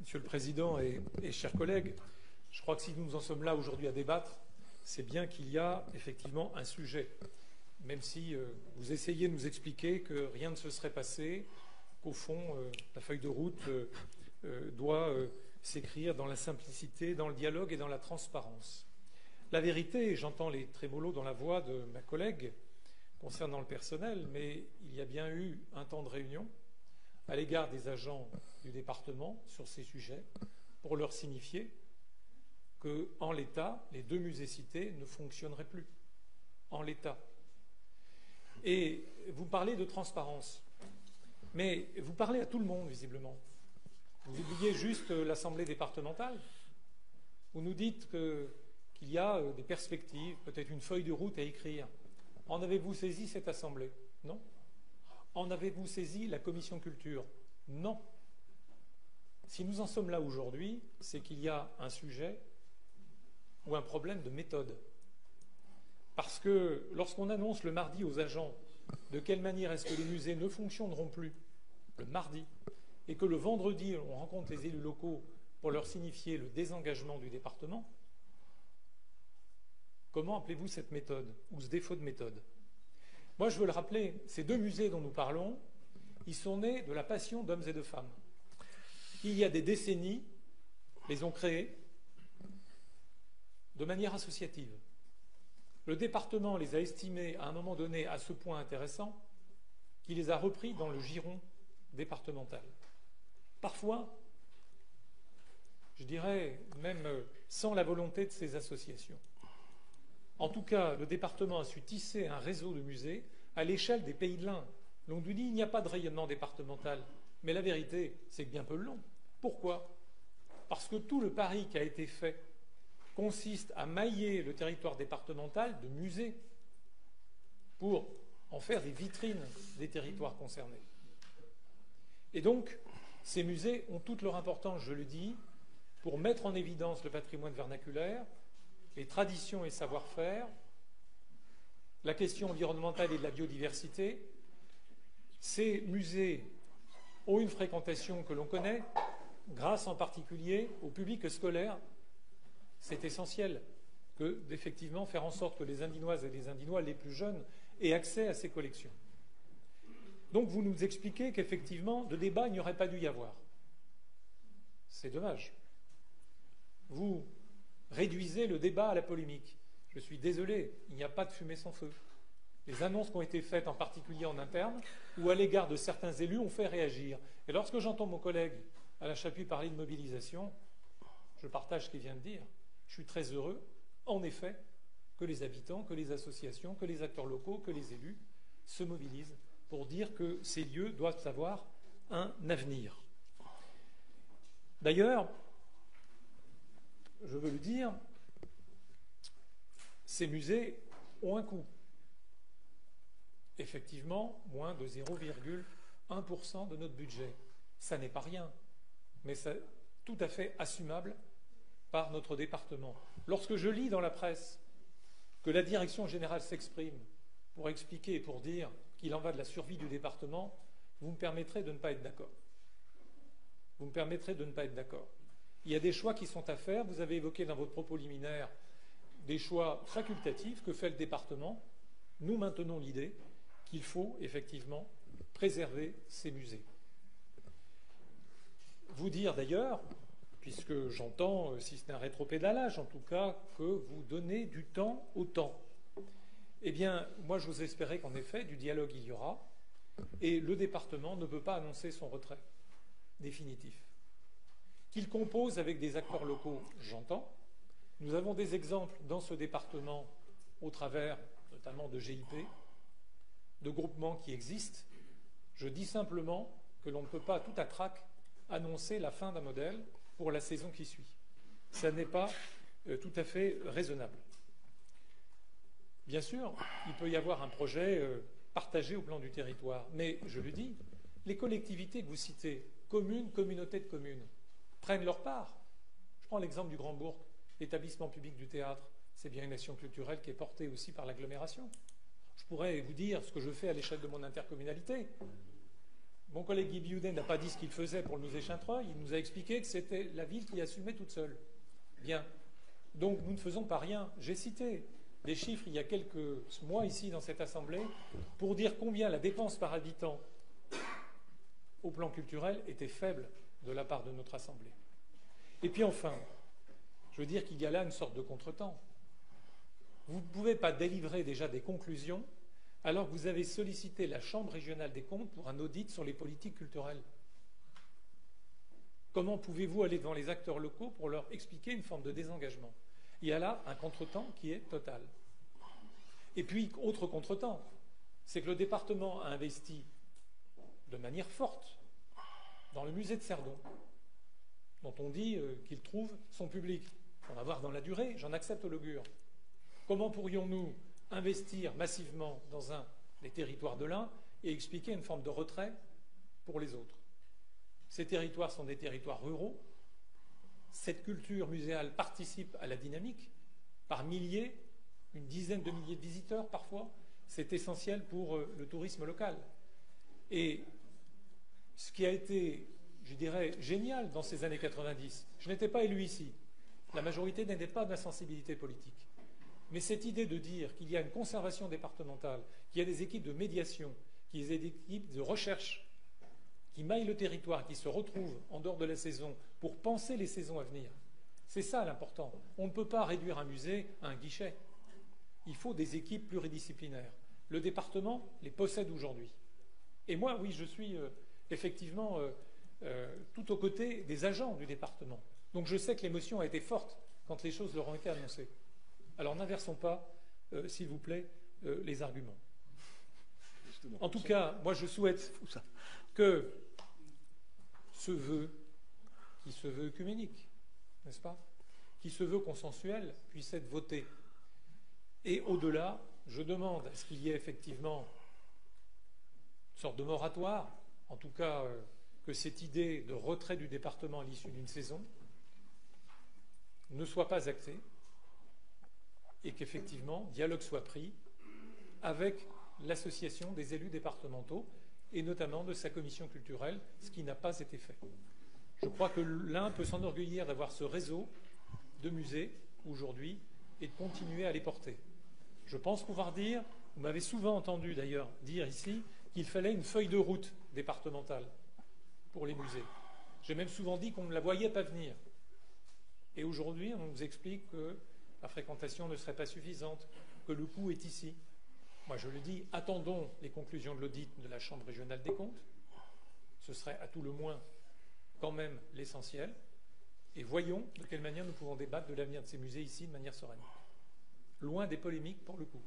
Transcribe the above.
Monsieur le Président et chers collègues, je crois que si nous en sommes là aujourd'hui à débattre, c'est bien qu'il y a effectivement un sujet. Même si vous essayez de nous expliquer que rien ne se serait passé, qu'au fond, la feuille de route doit s'écrire dans la simplicité, dans le dialogue et dans la transparence. La vérité, j'entends les trémolos dans la voix de ma collègue concernant le personnel, mais il y a bien eu un temps de réunion à l'égard des agents du département sur ces sujets pour leur signifier qu'en l'état, les deux musées cités ne fonctionneraient plus. En l'état. Et vous parlez de transparence, mais vous parlez à tout le monde, visiblement. Vous oubliez juste l'Assemblée départementale. Vous nous dites qu'il y a des perspectives, peut-être une feuille de route à écrire. En avez-vous saisi cette Assemblée? Non. En avez-vous saisi la Commission culture? Non. Si nous en sommes là aujourd'hui, c'est qu'il y a un sujet ou un problème de méthode. Parce que lorsqu'on annonce le mardi aux agents de quelle manière est-ce que les musées ne fonctionneront plus le mardi, et que le vendredi on rencontre les élus locaux pour leur signifier le désengagement du département, comment appelez-vous cette méthode ou ce défaut de méthode? Moi, je veux le rappeler, ces deux musées dont nous parlons, ils sont nés de la passion d'hommes et de femmes qui, il y a des décennies, les ont créés de manière associative. Le département les a estimés à un moment donné à ce point intéressant qu'il les a repris dans le giron départemental. Parfois, je dirais même sans la volonté de ces associations. En tout cas, le département a su tisser un réseau de musées à l'échelle des Pays de l'Ain. On nous dit qu'il n'y a pas de rayonnement départemental. Mais la vérité, c'est que bien peu l'ont. Pourquoi? Parce que tout le pari qui a été fait consiste à mailler le territoire départemental de musées pour en faire des vitrines des territoires concernés. Et donc, ces musées ont toute leur importance, je le dis, pour mettre en évidence le patrimoine vernaculaire, les traditions et savoir-faire, la question environnementale et de la biodiversité. Ces musées ont une fréquentation que l'on connaît, grâce en particulier au public scolaire. C'est essentiel d'effectivement faire en sorte que les Indinoises et les Indinois les plus jeunes aient accès à ces collections. Donc vous nous expliquez qu'effectivement, de débat, il n'y aurait pas dû y avoir. C'est dommage. Vous réduisez le débat à la polémique. Je suis désolé, il n'y a pas de fumée sans feu. Les annonces qui ont été faites, en particulier en interne, ou à l'égard de certains élus, ont fait réagir. Et lorsque j'entends mon collègue Alain Chappuis parler de mobilisation, je partage ce qu'il vient de dire. Je suis très heureux, en effet, que les habitants, que les associations, que les acteurs locaux, que les élus se mobilisent pour dire que ces lieux doivent avoir un avenir. D'ailleurs, je veux le dire, ces musées ont un coût. Effectivement, moins de 0,1% de notre budget. Ça n'est pas rien, mais c'est tout à fait assumable par notre département. Lorsque je lis dans la presse que la direction générale s'exprime pour expliquer et pour dire qu'il en va de la survie du département, vous me permettrez de ne pas être d'accord. Vous me permettrez de ne pas être d'accord. Il y a des choix qui sont à faire. Vous avez évoqué dans votre propos liminaire des choix facultatifs que fait le département. Nous maintenons l'idée qu'il faut effectivement préserver ces musées. Vous dire d'ailleurs, puisque j'entends, si ce n'est un rétropédalage en tout cas, que vous donnez du temps au temps. Eh bien, moi je vous espérais qu'en effet, du dialogue il y aura, et le département ne peut pas annoncer son retrait définitif. Qu'il compose avec des acteurs locaux, j'entends. Nous avons des exemples dans ce département au travers notamment de GIP, de groupements qui existent. Je dis simplement que l'on ne peut pas tout à trac annoncer la fin d'un modèle pour la saison qui suit. Ça n'est pas tout à fait raisonnable. Bien sûr, il peut y avoir un projet partagé au plan du territoire, mais je le dis, les collectivités que vous citez, communes, communautés de communes, prennent leur part. Je prends l'exemple du Grand Bourg, l'établissement public du théâtre. C'est bien une action culturelle qui est portée aussi par l'agglomération. Je pourrais vous dire ce que je fais à l'échelle de mon intercommunalité. Mon collègue Guy Bioudet n'a pas dit ce qu'il faisait pour le musée Chartreux, il nous a expliqué que c'était la ville qui assumait toute seule. Bien. Donc nous ne faisons pas rien. J'ai cité des chiffres il y a quelques mois ici dans cette Assemblée pour dire combien la dépense par habitant au plan culturel était faible de la part de notre Assemblée. Et puis enfin, je veux dire qu'il y a là une sorte de contretemps. Vous ne pouvez pas délivrer déjà des conclusions alors que vous avez sollicité la Chambre régionale des comptes pour un audit sur les politiques culturelles. Comment pouvez-vous aller devant les acteurs locaux pour leur expliquer une forme de désengagement? Il y a là un contretemps qui est total. Et puis, autre contretemps, c'est que le département a investi de manière forte dans le musée de Cerdon, dont on dit qu'il trouve son public. On va voir dans la durée, j'en accepte l'augure. Comment pourrions-nous investir massivement dans un des territoires de l'Ain et expliquer une forme de retrait pour les autres? Ces territoires sont des territoires ruraux. Cette culture muséale participe à la dynamique par milliers, une dizaine de milliers de visiteurs parfois. C'est essentiel pour le tourisme local. Et ce qui a été, je dirais, génial dans ces années 90, je n'étais pas élu ici. La majorité n'était pas de ma sensibilité politique. Mais cette idée de dire qu'il y a une conservation départementale, qu'il y a des équipes de médiation, qu'il y a des équipes de recherche qui maillent le territoire, qui se retrouvent en dehors de la saison pour penser les saisons à venir, c'est ça l'important. On ne peut pas réduire un musée à un guichet. Il faut des équipes pluridisciplinaires. Le département les possède aujourd'hui. Et moi, oui, je suis effectivement tout aux côtés des agents du département. Donc je sais que l'émotion a été forte quand les choses leur ont été annoncées. Alors n'inversons pas, s'il vous plaît, les arguments. En tout cas, moi je souhaite que ce vœu, qui se veut œcuménique, n'est-ce pas, qui se veut consensuel, puisse être voté. Et au-delà, je demande à ce qu'il y ait effectivement une sorte de moratoire, en tout cas que cette idée de retrait du département à l'issue d'une saison ne soit pas actée, et qu'effectivement, dialogue soit pris avec l'association des élus départementaux et notamment de sa commission culturelle, ce qui n'a pas été fait. Je crois que l'Ain peut s'enorgueillir d'avoir ce réseau de musées aujourd'hui et de continuer à les porter. Je pense pouvoir dire, vous m'avez souvent entendu d'ailleurs dire ici, qu'il fallait une feuille de route départementale pour les musées. J'ai même souvent dit qu'on ne la voyait pas venir. Et aujourd'hui, on nous explique que la fréquentation ne serait pas suffisante, que le coût est ici. Moi, je le dis, attendons les conclusions de l'audit de la Chambre régionale des comptes. Ce serait à tout le moins quand même l'essentiel. Et voyons de quelle manière nous pouvons débattre de l'avenir de ces musées ici de manière sereine. Loin des polémiques pour le coup.